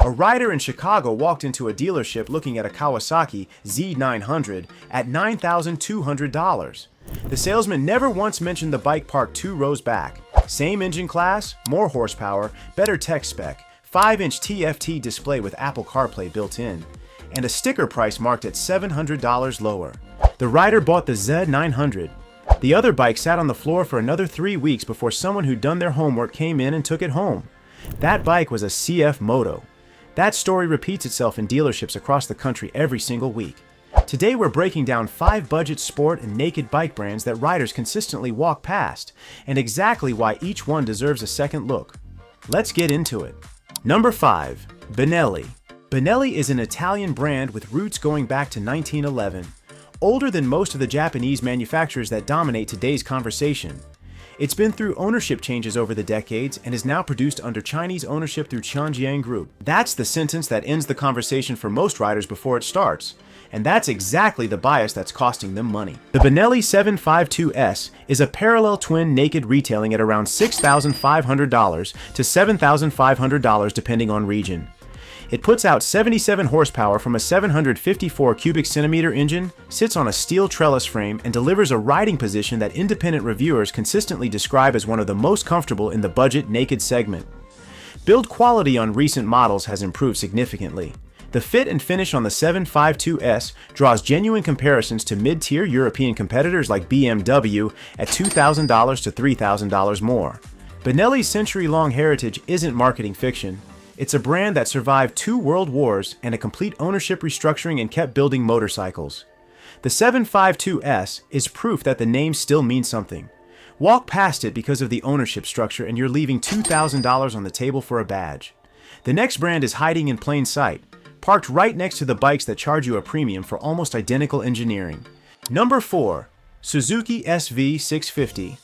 A rider in Chicago walked into a dealership looking at a Kawasaki Z900 at $9,200. The salesman never once mentioned the bike parked 2 rows back. Same engine class, more horsepower, better tech spec, 5-inch TFT display with Apple CarPlay built in, and a sticker price marked at $700 lower. The rider bought the Z900. The other bike sat on the floor for another 3 weeks before someone who'd done their homework came in and took it home. That bike was a CF Moto. That story repeats itself in dealerships across the country every single week. Today we're breaking down 5 budget sport and naked bike brands that riders consistently walk past, and exactly why each one deserves a second look. Let's get into it. Number 5. Benelli. Benelli is an Italian brand with roots going back to 1911, older than most of the Japanese manufacturers that dominate today's conversation. It's been through ownership changes over the decades and is now produced under Chinese ownership through Changjiang Group. That's the sentence that ends the conversation for most riders before it starts. And that's exactly the bias that's costing them money. The Benelli 752S is a parallel twin naked retailing at around $6,500 to $7,500 depending on region. It puts out 77 horsepower from a 754 cubic centimeter engine, sits on a steel trellis frame, and delivers a riding position that independent reviewers consistently describe as one of the most comfortable in the budget naked segment. Build quality on recent models has improved significantly. The fit and finish on the 752S draws genuine comparisons to mid-tier European competitors like BMW at $2,000 to $3,000 more. Benelli's century-long heritage isn't marketing fiction. It's a brand that survived 2 world wars and a complete ownership restructuring and kept building motorcycles. The 752S is proof that the name still means something. Walk past it because of the ownership structure and you're leaving $2,000 on the table for a badge. The next brand is hiding in plain sight, parked right next to the bikes that charge you a premium for almost identical engineering. Number 4. Suzuki SV650.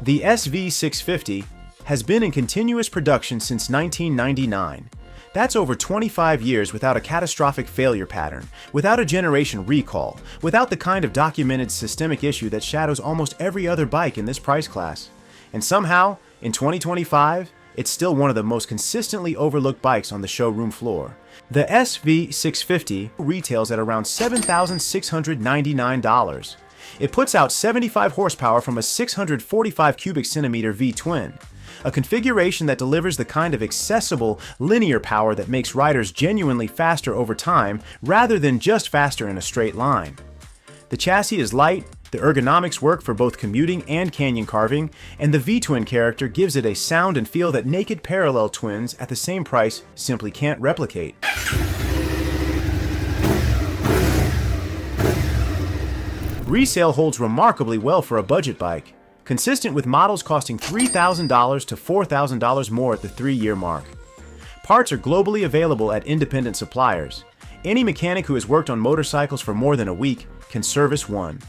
The SV650 has been in continuous production since 1999. That's over 25 years without a catastrophic failure pattern, without a generation recall, without the kind of documented systemic issue that shadows almost every other bike in this price class. And somehow, in 2025, it's still one of the most consistently overlooked bikes on the showroom floor. The SV650 retails at around $7,699. It puts out 75 horsepower from a 645 cubic centimeter V-twin, a configuration that delivers the kind of accessible, linear power that makes riders genuinely faster over time rather than just faster in a straight line. The chassis is light, the ergonomics work for both commuting and canyon carving, and the V-twin character gives it a sound and feel that naked parallel twins at the same price simply can't replicate. Resale holds remarkably well for a budget bike, consistent with models costing $3,000 to $4,000 more at the 3-year mark. Parts are globally available at independent suppliers. Any mechanic who has worked on motorcycles for more than a week can service one.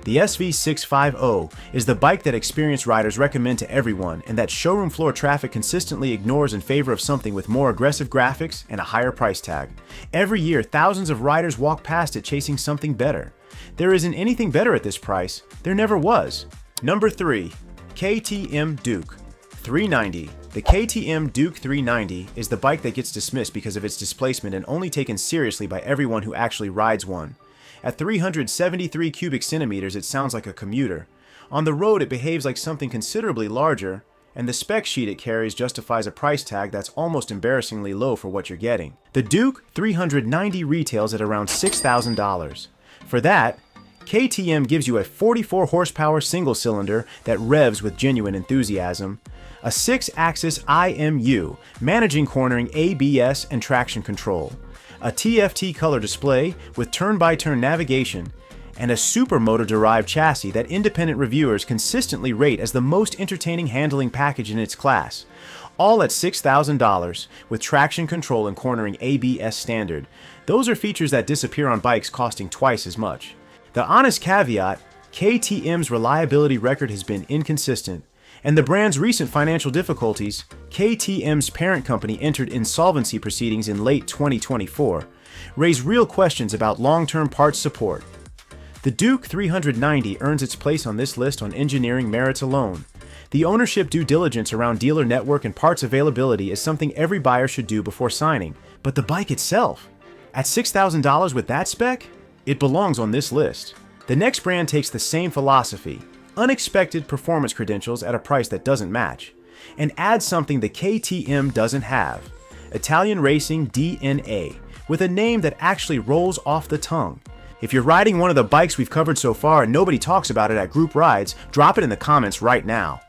The SV650 is the bike that experienced riders recommend to everyone and that showroom floor traffic consistently ignores in favor of something with more aggressive graphics and a higher price tag. Every year, thousands of riders walk past it chasing something better. There isn't anything better at this price. There never was. Number 3. KTM Duke 390. The KTM Duke 390 is the bike that gets dismissed because of its displacement and only taken seriously by everyone who actually rides one. At 373 cubic centimeters, it sounds like a commuter. On the road, it behaves like something considerably larger, and the spec sheet it carries justifies a price tag that's almost embarrassingly low for what you're getting. The Duke 390 retails at around $6,000. For that, KTM gives you a 44 horsepower single cylinder that revs with genuine enthusiasm, a 6-axis IMU managing cornering ABS and traction control, a TFT color display with turn-by-turn navigation, and a supermoto-derived chassis that independent reviewers consistently rate as the most entertaining handling package in its class, all at $6,000 with traction control and cornering ABS standard. Those are features that disappear on bikes costing twice as much. The honest caveat, KTM's reliability record has been inconsistent, and the brand's recent financial difficulties, KTM's parent company entered insolvency proceedings in late 2024, raise real questions about long-term parts support. The Duke 390 earns its place on this list on engineering merits alone. The ownership due diligence around dealer network and parts availability is something every buyer should do before signing, But the bike itself, at $6,000 with that spec, it belongs on this list. The next brand takes the same philosophy, unexpected performance credentials at a price that doesn't match, and adds something the KTM doesn't have, Italian racing DNA, with a name that actually rolls off the tongue. If you're riding one of the bikes we've covered so far and nobody talks about it at group rides, drop it in the comments right now.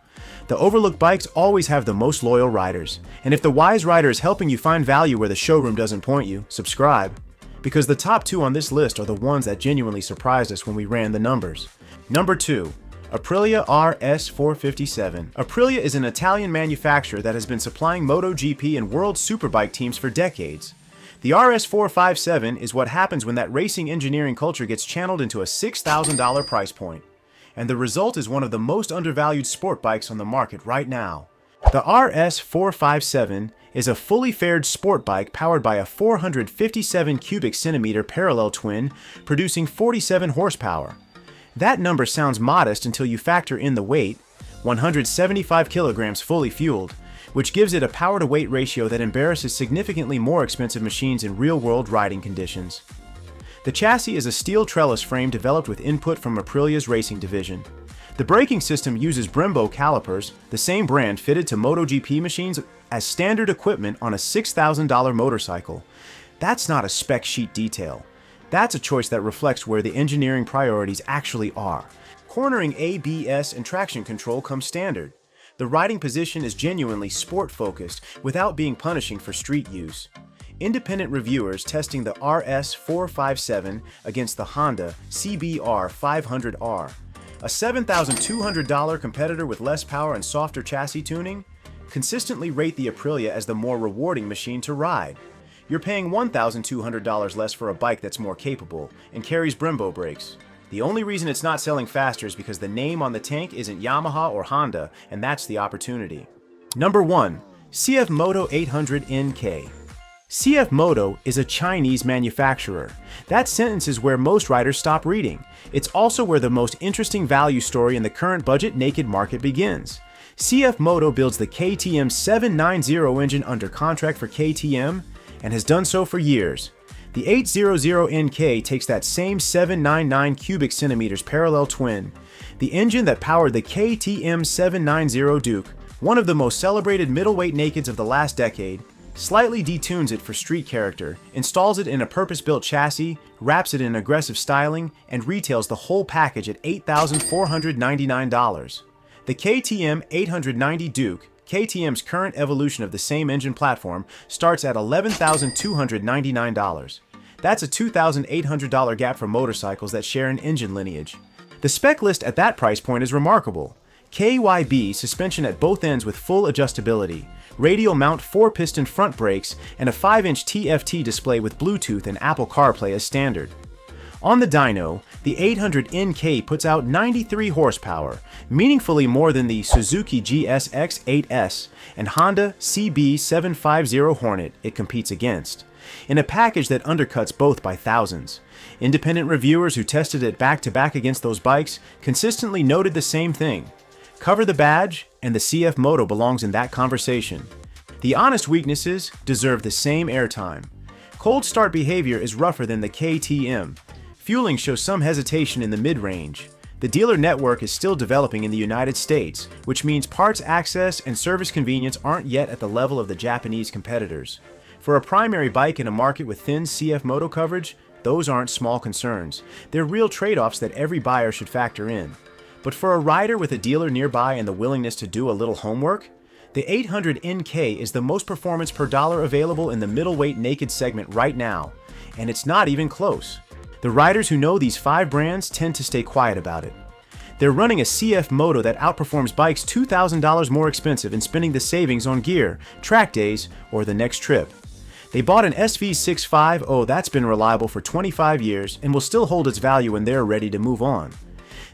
The overlooked bikes always have the most loyal riders, and if the wise rider is helping you find value where the showroom doesn't point you, subscribe. Because the top two on this list are the ones that genuinely surprised us when we ran the numbers. Number 2. Aprilia RS457. Aprilia is an Italian manufacturer that has been supplying MotoGP and World Superbike teams for decades. The RS457 is what happens when that racing engineering culture gets channeled into a $6,000 price point. And the result is one of the most undervalued sport bikes on the market right now. The RS457 is a fully fared sport bike powered by a 457 cubic centimeter parallel twin producing 47 horsepower. That number sounds modest until you factor in the weight, 175 kilograms fully fueled, which gives it a power-to-weight ratio that embarrasses significantly more expensive machines in real-world riding conditions. The chassis is a steel trellis frame developed with input from Aprilia's racing division. The braking system uses Brembo calipers, the same brand fitted to MotoGP machines as standard equipment on a $6,000 motorcycle. That's not a spec sheet detail. That's a choice that reflects where the engineering priorities actually are. Cornering ABS and traction control come standard. The riding position is genuinely sport-focused without being punishing for street use. Independent reviewers testing the RS457 against the Honda CBR 500R, a $7,200 competitor with less power and softer chassis tuning, consistently rate the Aprilia as the more rewarding machine to ride. You're paying $1,200 less for a bike that's more capable and carries Brembo brakes. The only reason it's not selling faster is because the name on the tank isn't Yamaha or Honda, and that's the opportunity. Number 1. CF Moto 800 NK. CF Moto is a Chinese manufacturer. That sentence is where most riders stop reading. It's also where the most interesting value story in the current budget naked market begins. CF Moto builds the KTM 790 engine under contract for KTM and has done so for years. The 800NK takes that same 799 cubic centimeters parallel twin, the engine that powered the KTM 790 Duke, one of the most celebrated middleweight nakeds of the last decade, slightly detunes it for street character, installs it in a purpose-built chassis, wraps it in aggressive styling, and retails the whole package at $8,499. The KTM 890 Duke, KTM's current evolution of the same engine platform, starts at $11,299. That's a $2,800 gap for motorcycles that share an engine lineage. The spec list at that price point is remarkable. KYB suspension at both ends with full adjustability, radial mount 4-piston front brakes, and a 5-inch TFT display with Bluetooth and Apple CarPlay as standard. On the dyno, the 800NK puts out 93 horsepower, meaningfully more than the Suzuki GSX 8S and Honda CB750 Hornet it competes against, in a package that undercuts both by thousands. Independent reviewers who tested it back-to-back against those bikes consistently noted the same thing. Cover the badge, and the CF Moto belongs in that conversation. The honest weaknesses deserve the same airtime. Cold start behavior is rougher than the KTM. Fueling shows some hesitation in the mid-range. The dealer network is still developing in the United States, which means parts access and service convenience aren't yet at the level of the Japanese competitors. For a primary bike in a market with thin CF Moto coverage, those aren't small concerns. They're real trade-offs that every buyer should factor in. But for a rider with a dealer nearby and the willingness to do a little homework, the 800NK is the most performance per dollar available in the middleweight naked segment right now, and it's not even close. The riders who know these 5 brands tend to stay quiet about it. They're running a CF Moto that outperforms bikes $2,000 more expensive and spending the savings on gear, track days, or the next trip. They bought an SV65, that's been reliable for 25 years and will still hold its value when they're ready to move on.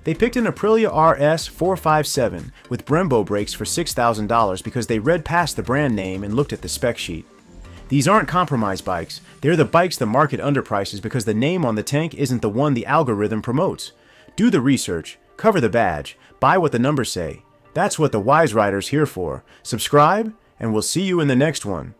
They picked an Aprilia RS457 with Brembo brakes for $6,000 because they read past the brand name and looked at the spec sheet. These aren't compromise bikes, they're the bikes the market underprices because the name on the tank isn't the one the algorithm promotes. Do the research, cover the badge, buy what the numbers say. That's what the Wise Rider's here for. Subscribe, and we'll see you in the next one.